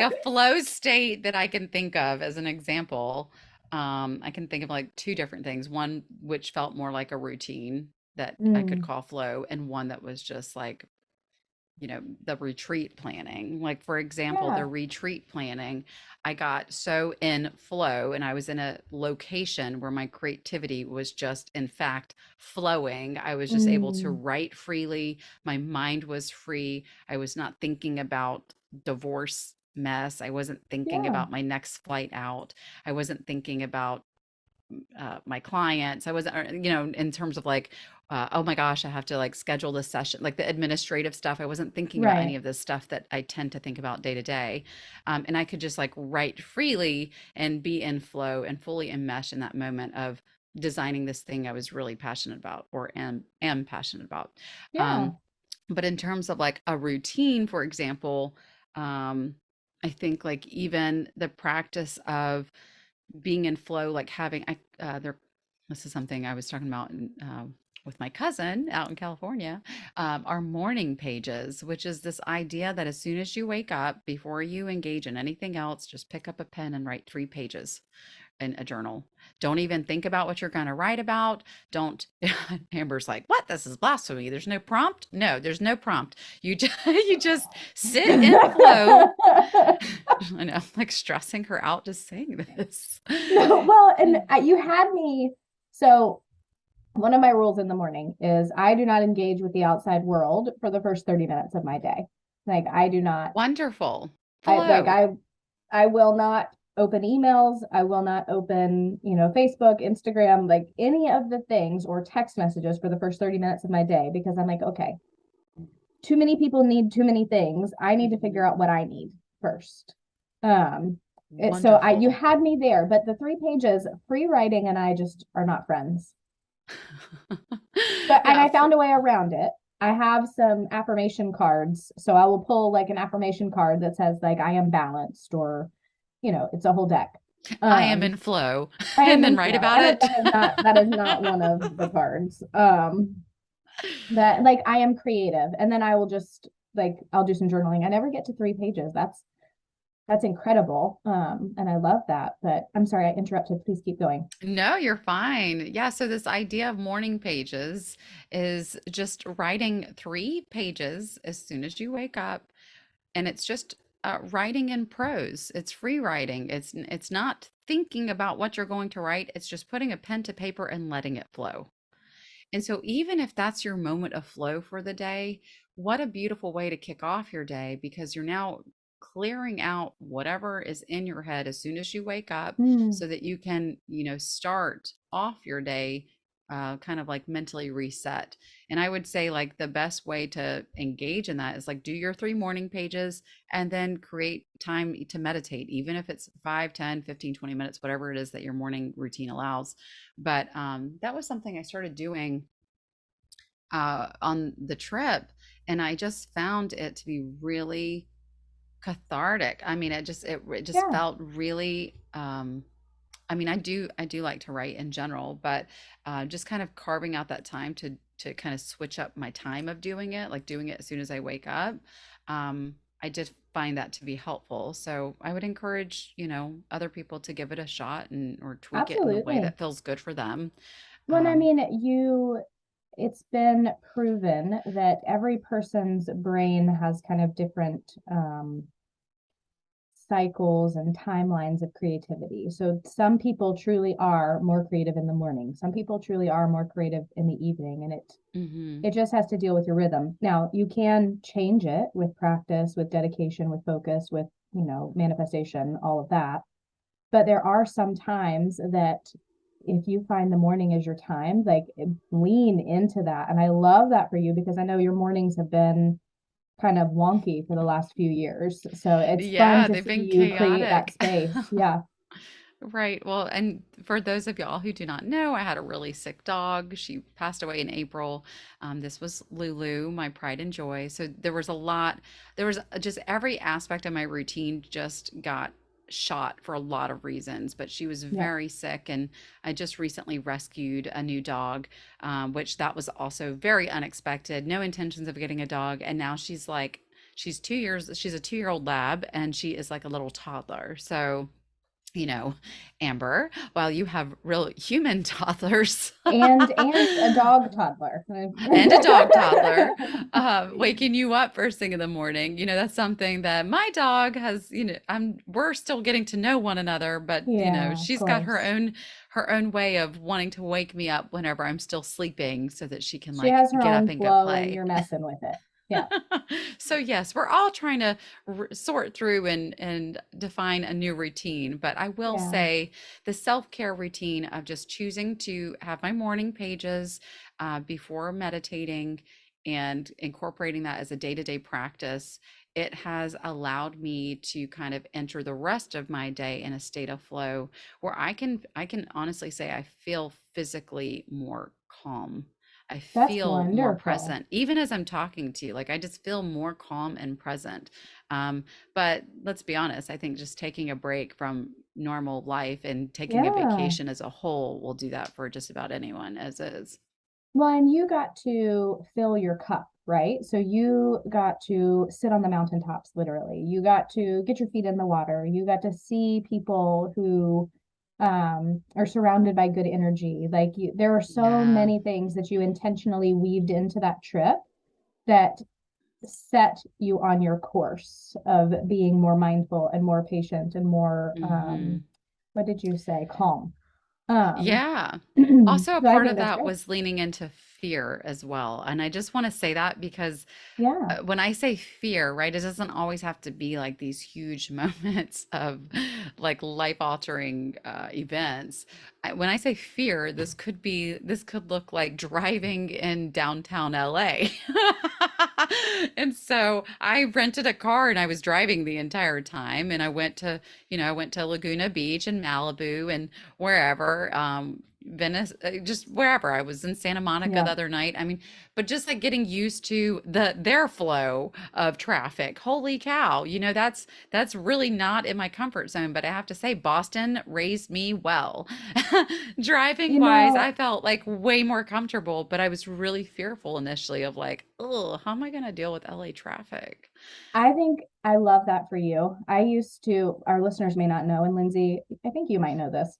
Speaker 2: a flow state that I can think of as an example. I can think of like two different things. One which felt more like a routine that I could
Speaker 3: Mm,
Speaker 2: call flow, and one that was just like, the retreat planning. Like, for example, the
Speaker 3: yeah.
Speaker 2: retreat planning, I got so in flow and I was in a location where my creativity was just, in fact, flowing. I was just able to
Speaker 3: Mm,
Speaker 2: write freely. My mind was free. I was not thinking about divorce mess. I wasn't thinking
Speaker 3: yeah.
Speaker 2: about my next flight out. I wasn't thinking about my clients. I wasn't, in terms of like, oh my gosh, I have to like schedule this session, like the administrative stuff. I wasn't thinking about
Speaker 3: Right.
Speaker 2: any of this stuff that I tend to think about day to day. And I could just like write freely and be in flow and fully enmesh in that moment of designing this thing I was really passionate about or am passionate about.
Speaker 3: Yeah.
Speaker 2: Um, but in terms of like a routine, for example, I think like even the practice of being in flow, like having there. This is something I was talking about with my cousin out in California. Our morning pages, which is this idea that as soon as you wake up, before you engage in anything else, just pick up a pen and write 3 pages in a journal. Don't even think about what you're going to write about. Don't. Amber's like, what? This is blasphemy. There's no prompt. No, there's no prompt. You just, you just sit in flow. I know, I'm like stressing her out just saying this.
Speaker 3: No, well, and you had me. So one of my rules in the morning is I do not engage with the outside world for the first 30 minutes of my day. Like I do not,
Speaker 2: Wonderful.
Speaker 3: I like
Speaker 2: Flow.
Speaker 3: I will not open emails. I will not open, Facebook, Instagram, like any of the things or text messages for the first 30 minutes of my day because I'm like, okay, too many people need too many things. I need to figure out what I need first. So you
Speaker 2: Wonderful.
Speaker 3: had me there, but the 3 pages, free writing and I just are not friends. But and
Speaker 2: Yeah,
Speaker 3: I found a way around it. I have some affirmation cards, so I will pull like an affirmation card that says like I am balanced or it's a whole deck.
Speaker 2: I am
Speaker 3: Um
Speaker 2: in flow.
Speaker 3: I am
Speaker 2: And then
Speaker 3: in
Speaker 2: write
Speaker 3: flow.
Speaker 2: about
Speaker 3: And
Speaker 2: it.
Speaker 3: that is not one of the cards. That like I am creative and then I will just like I'll do some journaling. I never get to 3 pages. That's incredible. And I love that. But I'm sorry I interrupted. Please keep going.
Speaker 2: No, you're fine. Yeah, so this idea of morning pages is just writing 3 pages as soon as you wake up, and it's just writing in prose. It's free writing. It's not thinking about what you're going to write. It's just putting a pen to paper and letting it flow. And so, even if that's your moment of flow for the day, what a beautiful way to kick off your day because you're now clearing out whatever is in your head as soon as you wake up
Speaker 3: Mm,
Speaker 2: so that you can, start off your day kind of like mentally reset. And I would say, like, the best way to engage in that is like do your 3 morning pages and then create time to meditate, even if it's 5, 10, 15, 20 minutes, whatever it is that your morning routine allows. But that was something I started doing on the trip, and I just found it to be really cathartic. I mean, it just
Speaker 3: yeah,
Speaker 2: felt really. I mean, I do like to write in general, but just kind of carving out that time to kind of switch up my time of doing it, like doing it as soon as I wake up. I did find that to be helpful. So I would encourage, other people to give it a shot and or tweak it in the way
Speaker 3: absolutely.
Speaker 2: that feels good for them.
Speaker 3: Well, I
Speaker 2: Um,
Speaker 3: mean, it's been proven that every person's brain has kind of different cycles and timelines of creativity. So some people truly are more creative in the morning. Some people truly are more creative in the evening, and
Speaker 2: mhm.
Speaker 3: it just has to deal with your rhythm. Now, you can change it with practice, with dedication, with focus, with, manifestation, all of that. But there are some times that if you find the morning is your time, like lean into that. And I love that for you because I know your mornings have been kind of wonky for the last few years. So it's fun
Speaker 2: Yeah,
Speaker 3: to
Speaker 2: they've
Speaker 3: see
Speaker 2: been
Speaker 3: you create that
Speaker 2: chaotic.
Speaker 3: space. Yeah.
Speaker 2: Right. Well, and for those of y'all who do not know, I had a really sick dog. She passed away in April. This was Lulu, my pride and joy. So there was just every aspect of my routine just got shot for a lot of reasons, but she was
Speaker 3: Yeah.
Speaker 2: very sick. And I just recently rescued a new dog, which that was also very unexpected. No intentions of getting a dog. And now she's a 2 year old lab and she is like a little toddler. So, you know, Amber, while you have real human toddlers
Speaker 3: And a dog toddler.
Speaker 2: and a dog toddler waking you up first thing in the morning, that's something that my dog has, we're still getting to know one another, but
Speaker 3: Yeah, of
Speaker 2: she's got
Speaker 3: course.
Speaker 2: her own way of wanting to wake me up whenever I'm still sleeping so that she can
Speaker 3: She
Speaker 2: like
Speaker 3: has her
Speaker 2: get up
Speaker 3: own
Speaker 2: and go
Speaker 3: flow and
Speaker 2: play.
Speaker 3: you're messing with it. Yeah.
Speaker 2: So yes, we're all trying to sort through and define a new routine. But I will
Speaker 3: Yeah.
Speaker 2: say the self-care routine of just choosing to have my morning pages before meditating and incorporating that as a day-to-day practice, it has allowed me to kind of enter the rest of my day in a state of flow where I can honestly say I feel physically more calm. I
Speaker 3: That's
Speaker 2: feel more
Speaker 3: wonderful.
Speaker 2: present, even as I'm talking to you. Like I just feel more calm and present. But let's be honest, I think just taking a break from normal life and taking a
Speaker 3: Yeah.
Speaker 2: vacation as a whole will do that for just about anyone as is.
Speaker 3: Well, and you got to fill your cup, right? So you got to sit on the mountaintops, literally. You got to get your feet in the water. You got to see people who are surrounded by good energy. Like there were so
Speaker 2: Yeah.
Speaker 3: many things that you intentionally weaved into that trip that set you on your course of being more mindful and more patient and more,
Speaker 2: Hmm.
Speaker 3: what did you say? Calm. Um,
Speaker 2: Yeah. Also, a
Speaker 3: so I
Speaker 2: part
Speaker 3: think
Speaker 2: of
Speaker 3: that's
Speaker 2: that
Speaker 3: great.
Speaker 2: was leaning into fear as well. And I just want to say that because
Speaker 3: Yeah.
Speaker 2: when I say fear, right, it doesn't always have to be like these huge moments of like life-altering events. When I say fear, this could look like driving in downtown LA. And so I rented a car and I was driving the entire time. And I went to Laguna Beach and Malibu and wherever, Venice, just wherever. I was in Santa Monica the
Speaker 3: Yeah.
Speaker 2: other night. I mean, but just like getting used to their flow of traffic. Holy cow. That's really not in my comfort zone, but I have to say Boston raised me well. Driving
Speaker 3: You
Speaker 2: wise,
Speaker 3: know,
Speaker 2: I felt like way more comfortable, but I was really fearful initially of like, oh, how am I going to deal with LA traffic?
Speaker 3: I think I love that for you. I used to, our listeners may not know, and Lindsey, I think you might know this.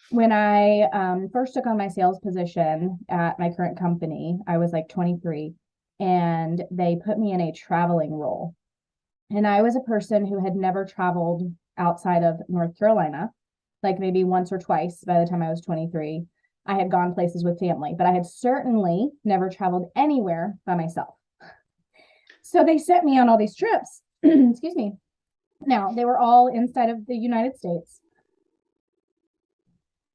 Speaker 3: When I first took on my sales position at my current company, I was like 23 and they put me in a traveling role. And I was a person who had never traveled outside of North Carolina, like maybe once or twice by the time I was 23. I had gone places with family, but I had certainly never traveled anywhere by myself. So they sent me on all these trips. Excuse me. Now, they were all inside of the United States,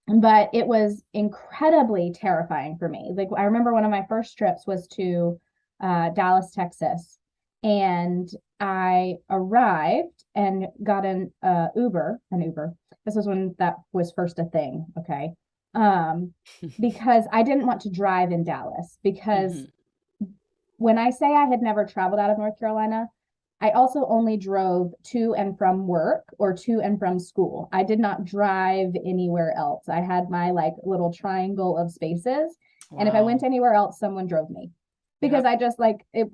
Speaker 3: but it was incredibly terrifying for me. Like, I remember one of my first trips was to Dallas, Texas, and I arrived and got an Uber. This was when that was first a thing. Okay. Um, because I didn't want to drive in Dallas because
Speaker 2: Hmm.
Speaker 3: when I say I had never traveled out of North Carolina, I also only drove to and from work or to and from school. I did not drive anywhere else. I had my like little triangle of spaces. And if I went
Speaker 2: Wow.
Speaker 3: anywhere else, someone drove me because
Speaker 2: Yep.
Speaker 3: I just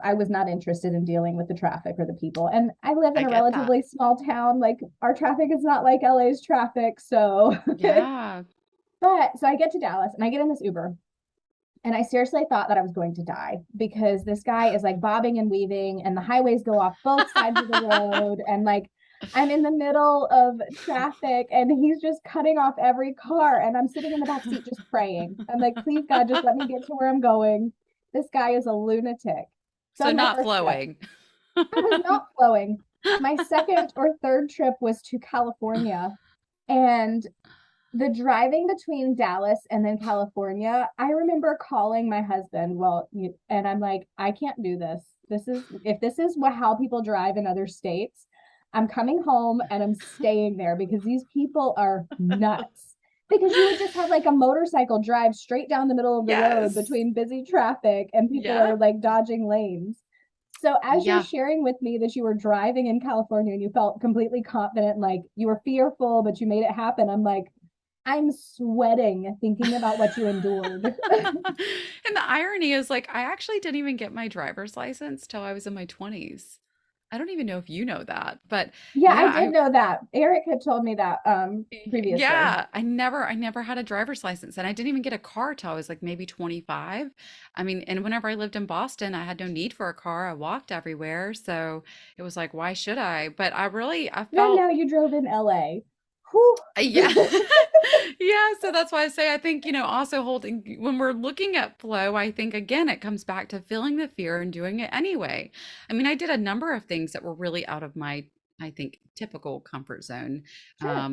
Speaker 3: I was not interested in dealing with the traffic or the people. And I live in
Speaker 2: I
Speaker 3: a
Speaker 2: get that.
Speaker 3: relatively small town. Like our traffic is not like LA's traffic. So,
Speaker 2: Yeah.
Speaker 3: but so I get to Dallas and I get in this Uber and I seriously thought that I was going to die because this guy is like bobbing and weaving, and the highways go off both sides of the road. And like I'm in the middle of traffic, and he's just cutting off every car. And I'm sitting in the back seat just praying. I'm like, please, God, just let me get to where I'm going. This guy is a lunatic. So
Speaker 2: So
Speaker 3: on my
Speaker 2: not
Speaker 3: first trip,
Speaker 2: flowing.
Speaker 3: I was not flowing. My second or third trip was to California. And the driving between Dallas and then California, I remember calling my husband. And I'm like, I can't do this. If this is how people drive in other states, I'm coming home and I'm staying there because these people are nuts. Because you would just have like a motorcycle drive straight down the middle of the road
Speaker 2: Yes.
Speaker 3: between busy traffic and people
Speaker 2: Yeah.
Speaker 3: are like dodging lanes. So as you're
Speaker 2: Yeah.
Speaker 3: sharing with me that you were driving in California and you felt completely confident, like you were fearful, but you made it happen, I'm like, I'm sweating thinking about what you endured.
Speaker 2: And the irony is like I actually didn't even get my driver's license till I was in my 20s. I don't even know if you know that, but
Speaker 3: Yeah,
Speaker 2: yeah,
Speaker 3: I did know that. Eric had told me that previously.
Speaker 2: yeah, I never had a driver's license and I didn't even get a car till I was like maybe 25. I mean, and whenever I lived in Boston, I had no need for a car. I walked everywhere, so it was like why should I? But I
Speaker 3: Then
Speaker 2: felt
Speaker 3: now you drove in LA. Whew.
Speaker 2: yeah. Yeah, so that's why I say I think, also holding when we're looking at flow, I think again it comes back to feeling the fear and doing it anyway. I mean, I did a number of things that were really out of my, I think, typical comfort zone.
Speaker 3: Sure.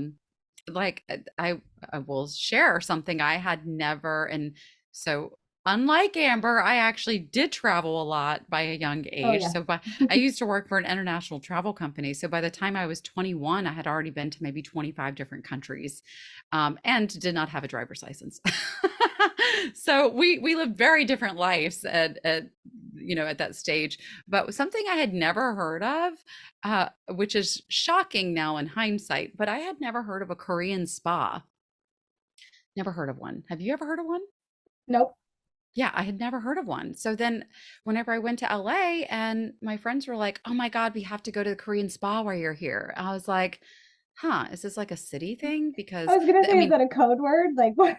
Speaker 2: Like I will share something I had never, and so unlike Amber, I actually did travel a lot by a young
Speaker 3: Oh
Speaker 2: age.
Speaker 3: yeah.
Speaker 2: So I used to work for an international travel company. So by the time I was 21, I had already been to maybe 25 different countries, and did not have a driver's license. So we lived very different lives at that stage. But something I had never heard of, which is shocking now in hindsight, but I had never heard of a Korean spa. Never heard of one. Have you ever heard of one?
Speaker 3: Nope.
Speaker 2: Yeah, I had never heard of one. So then whenever I went to LA and my friends were like, "Oh my God, we have to go to the Korean spa while you're here." I was like, "Huh, is this like a city thing?"
Speaker 3: I
Speaker 2: Because
Speaker 3: was gonna
Speaker 2: I
Speaker 3: say, is
Speaker 2: mean,
Speaker 3: that a code word? Like what?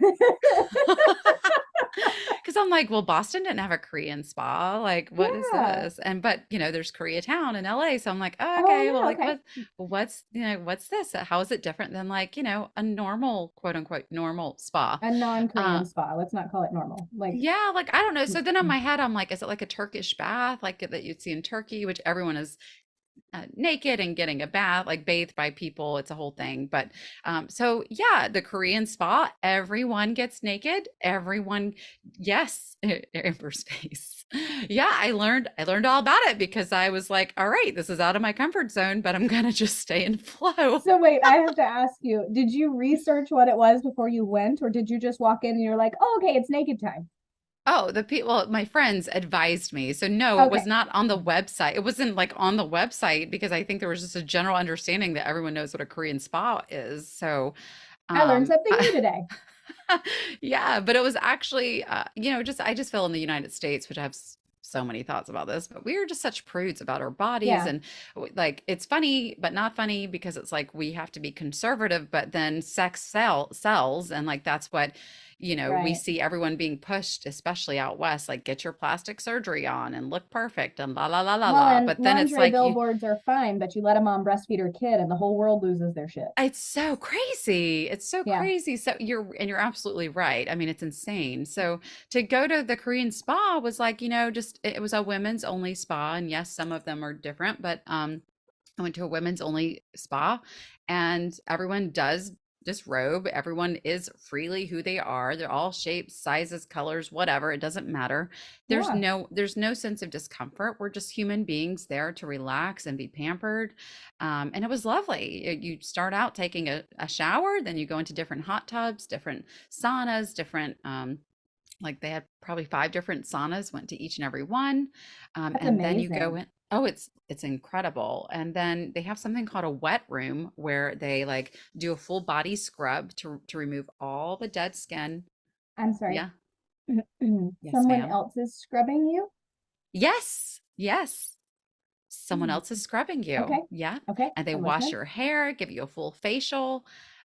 Speaker 2: because I'm like, well, Boston didn't have a Korean spa. Like, what is
Speaker 3: Yeah.
Speaker 2: this? And but there's Koreatown in LA. So I'm like, oh,
Speaker 3: Oh
Speaker 2: okay, well,
Speaker 3: yeah,
Speaker 2: like
Speaker 3: okay.
Speaker 2: what's this? How is it different than like, a normal, quote unquote, normal spa?
Speaker 3: A
Speaker 2: Uh,
Speaker 3: non-Korean spa. Let's not call it normal. Like
Speaker 2: yeah, like I don't know. So then on my head, I'm like, is it like a Turkish bath, like that you'd see in Turkey, which everyone is naked and getting a bath, like bathed by people. It's a whole thing. But so yeah, the Korean spa, everyone gets naked. Everyone, yes, Amber space. Yeah, I learned all about it because I was like, all right, this is out of my comfort zone, but I'm gonna just stay in flow.
Speaker 3: so wait, I have to ask you, did you research what it was before you went, or did you just walk in and you're like, oh, okay, it's naked time?
Speaker 2: Oh, the people, my friends advised me. So no, it was
Speaker 3: Okay.
Speaker 2: not on the website. It wasn't like on the website because I think there was just a general understanding that everyone knows what a Korean spa is. So,
Speaker 3: I learned something new
Speaker 2: I,
Speaker 3: today.
Speaker 2: yeah, but it was actually, just I just feel in the United States, which I have so many thoughts about this, but we are just such prudes about our bodies,
Speaker 3: Yeah,
Speaker 2: and like it's funny, but not funny because it's like we have to be conservative, but then sells, and like that's what we
Speaker 3: right.
Speaker 2: see everyone being pushed, especially out west, like get your plastic surgery on and look perfect and la la la la
Speaker 3: Well,
Speaker 2: la.
Speaker 3: and
Speaker 2: But then it's
Speaker 3: lingerie
Speaker 2: like you
Speaker 3: billboards are fine, but you let a mom breastfeed her kid and the whole world loses their shit.
Speaker 2: It's so crazy. It's so
Speaker 3: Yeah.
Speaker 2: crazy. So you're absolutely right. I mean, it's insane. So to go to the Korean spa was like, just it was a women's only spa. And yes, some of them are different, but I went to a women's only spa and everyone does disrobe. Everyone is freely who they are. They're all shapes, sizes, colors, whatever. It doesn't matter.
Speaker 3: Yeah.
Speaker 2: There's no sense of discomfort. We're just human beings there to relax and be pampered. And it was lovely. You start out taking a shower, then you go into different hot tubs, different saunas, different like they had probably 5 different saunas, went to each and every one.
Speaker 3: That's
Speaker 2: And then you go
Speaker 3: amazing.
Speaker 2: in. Oh, it's incredible. And then they have something called a wet room where they like do a full body scrub to remove all the dead skin.
Speaker 3: I'm sorry.
Speaker 2: Yeah. Yes,
Speaker 3: Someone
Speaker 2: ma'am.
Speaker 3: else is scrubbing you?
Speaker 2: Yes. Yes. Someone
Speaker 3: Hmm.
Speaker 2: else is scrubbing you.
Speaker 3: Okay.
Speaker 2: Yeah.
Speaker 3: Okay.
Speaker 2: And they
Speaker 3: I'm
Speaker 2: wash
Speaker 3: listening.
Speaker 2: your hair, give you a full facial.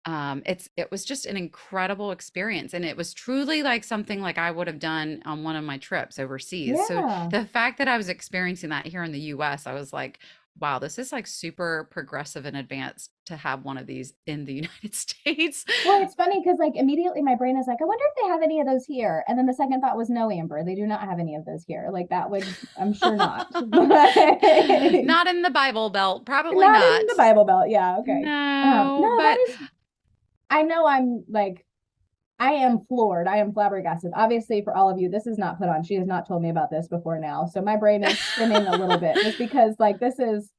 Speaker 2: It was just an incredible experience. And it was truly like something like I would have done on one of my trips overseas. So
Speaker 3: Yeah.
Speaker 2: the fact that I was experiencing that here in the US, I was like, wow, this is like super progressive and advanced to have one of these in the United States.
Speaker 3: Well, it's funny because like immediately my brain is like, I wonder if they have any of those here. And then the second thought was no, Amber, they do not have any of those here. Like that would, I'm sure not. But
Speaker 2: Not in the Bible Belt, probably
Speaker 3: not in the
Speaker 2: not.
Speaker 3: Bible Belt. Yeah, okay.
Speaker 2: No,
Speaker 3: No, that
Speaker 2: but
Speaker 3: is, I know I'm like I am floored. I am flabbergasted. Obviously, for all of you, this is not put on. She has not told me about this before now. So my brain is spinning a little bit just because like this is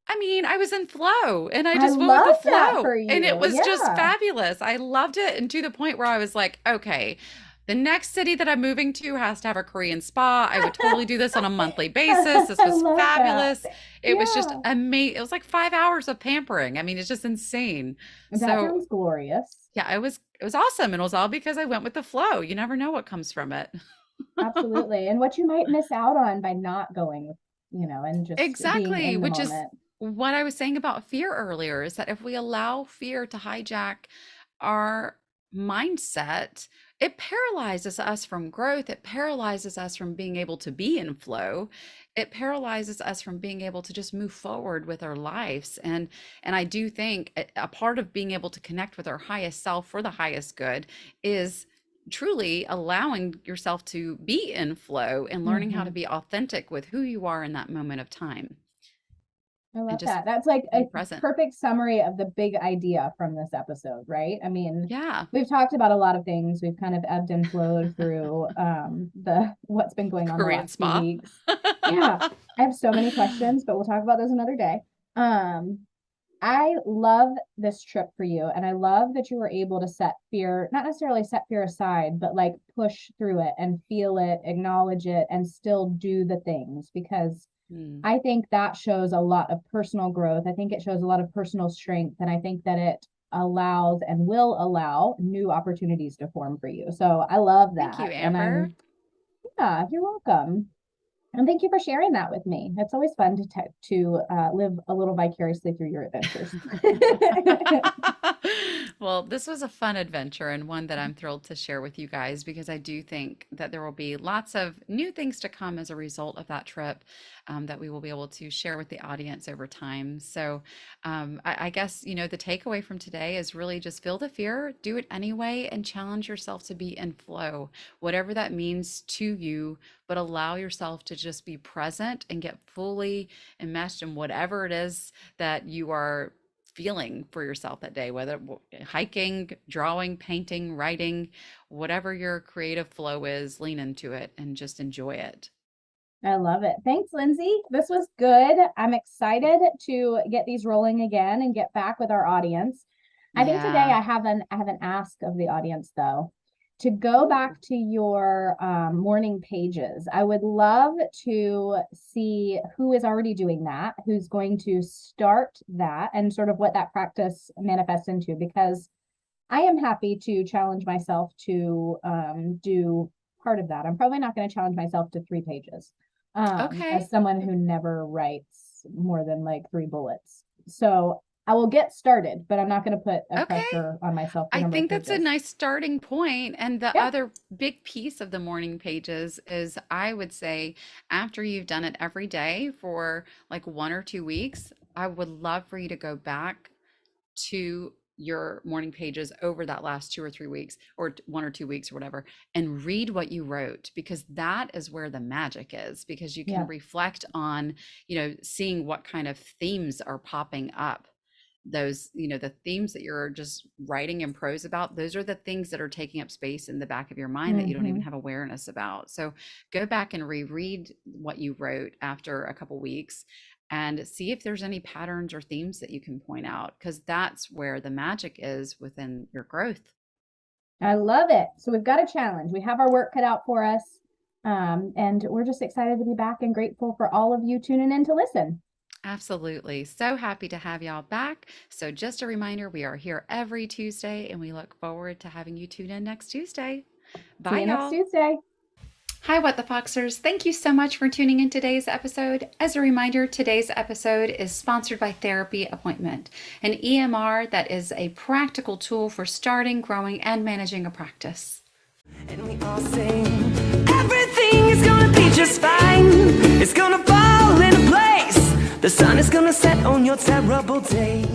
Speaker 2: I mean, I was in flow and I
Speaker 3: I
Speaker 2: just went with
Speaker 3: love
Speaker 2: the
Speaker 3: that
Speaker 2: flow
Speaker 3: for
Speaker 2: and it
Speaker 3: you.
Speaker 2: was just
Speaker 3: Yeah.
Speaker 2: fabulous. I loved it. And to the point where I was like, okay, the next city that I'm moving to has to have a Korean spa. I would totally do this on a monthly basis. This
Speaker 3: I
Speaker 2: was
Speaker 3: love
Speaker 2: fabulous.
Speaker 3: that.
Speaker 2: It was just
Speaker 3: Yeah.
Speaker 2: amazing. It was like 5 hours of pampering. I mean, it's just insane.
Speaker 3: That
Speaker 2: So
Speaker 3: sounds glorious.
Speaker 2: yeah, it was awesome. And it was all because I went with the flow. You never know what comes from it.
Speaker 3: Absolutely. And what you might miss out on by not going, and just being
Speaker 2: Exactly,
Speaker 3: in the
Speaker 2: which is
Speaker 3: moment.
Speaker 2: what I was saying about fear earlier, is that if we allow fear to hijack our mindset, it paralyzes us from growth. It paralyzes us from being able to be in flow. It paralyzes us from being able to just move forward with our lives. And I do think a part of being able to connect with our highest self for the highest good is truly allowing yourself to be in flow and learning how to
Speaker 3: Mhm.
Speaker 2: be authentic with who you are in that moment of time
Speaker 3: I
Speaker 2: and
Speaker 3: love
Speaker 2: just
Speaker 3: that. That's like
Speaker 2: be
Speaker 3: a
Speaker 2: present.
Speaker 3: perfect summary of the big idea from this episode, right? I mean,
Speaker 2: Yeah.
Speaker 3: we've talked about a lot of things. We've kind of ebbed and flowed through the what's been going on the
Speaker 2: Korean
Speaker 3: last few
Speaker 2: spa.
Speaker 3: weeks. Yeah, I have so many questions, but we'll talk about those another day. Um, I love this trip for you, and I love that you were able to set fear, not necessarily set fear aside, but like push through it and feel it, acknowledge it, and still do the things because
Speaker 2: Mm.
Speaker 3: I think that shows a lot of personal growth. I think it shows a lot of personal strength, and I think that it allows and will allow new opportunities to form for you. So I love
Speaker 2: Thank you,
Speaker 3: that. And
Speaker 2: Amber.
Speaker 3: yeah, you're welcome. And thank you for sharing that with me. It's always fun to live a little vicariously through your adventures.
Speaker 2: Well, this was a fun adventure and one that I'm thrilled to share with you guys because I do think that there will be lots of new things to come as a result of that trip that we will be able to share with the audience over time. So I guess, the takeaway from today is really just feel the fear, do it anyway, and challenge yourself to be in flow, whatever that means to you, but allow yourself to just be present and get fully enmeshed in whatever it is that you are feeling for yourself that day, whether hiking, drawing, painting, writing, whatever your creative flow is, lean into it and just enjoy it.
Speaker 3: I love it. Thanks, Lindsey. This was good. I'm excited to get these rolling again and get back with our audience. I think today
Speaker 2: Yeah.
Speaker 3: I have an ask of the audience though, to go back to your morning pages. I would love to see who is already doing that, who's going to start that, and sort of what that practice manifests into, because I am happy to challenge myself to do part of that. I'm probably not going to challenge myself to 3 pages as
Speaker 2: Okay.
Speaker 3: someone who never writes more than like 3 bullets. So I will get started, but I'm not going to put a
Speaker 2: Okay.
Speaker 3: pressure on myself for
Speaker 2: I
Speaker 3: number of
Speaker 2: think that's a
Speaker 3: pages.
Speaker 2: nice starting point. And the
Speaker 3: Yeah.
Speaker 2: other big piece of the morning pages is I would say after you've done it every day for like 1 or 2 weeks, I would love for you to go back to your morning pages over that last 2 or 3 weeks or 1 or 2 weeks or whatever and read what you wrote because that is where the magic is because you can
Speaker 3: Yeah.
Speaker 2: reflect on seeing what kind of themes are popping up, those the themes that you're just writing in prose about, those are the things that are taking up space in the back of your mind that you don't even
Speaker 3: Mm-hmm.
Speaker 2: have awareness about. So go back and reread what you wrote after a couple weeks and see if there's any patterns or themes that you can point out because that's where the magic is within your growth.
Speaker 3: I love it. So we've got a challenge. We have our work cut out for us. And we're just excited to be back and grateful for all of you tuning in to listen.
Speaker 2: Absolutely. So happy to have y'all back. So just a reminder, we are here every Tuesday and we look forward to having you tune in next Tuesday.
Speaker 3: See
Speaker 2: Bye,
Speaker 3: you next
Speaker 2: y'all.
Speaker 3: Tuesday.
Speaker 2: Hi, What the Foxers. Thank you so much for tuning in today's episode. As a reminder, today's episode is sponsored by Therapy Appointment, an EMR that is a practical tool for starting, growing, and managing a practice.
Speaker 1: And we all sing, everything is gonna be just fine. It's gonna fall into place. The sun is gonna set on your terrible day.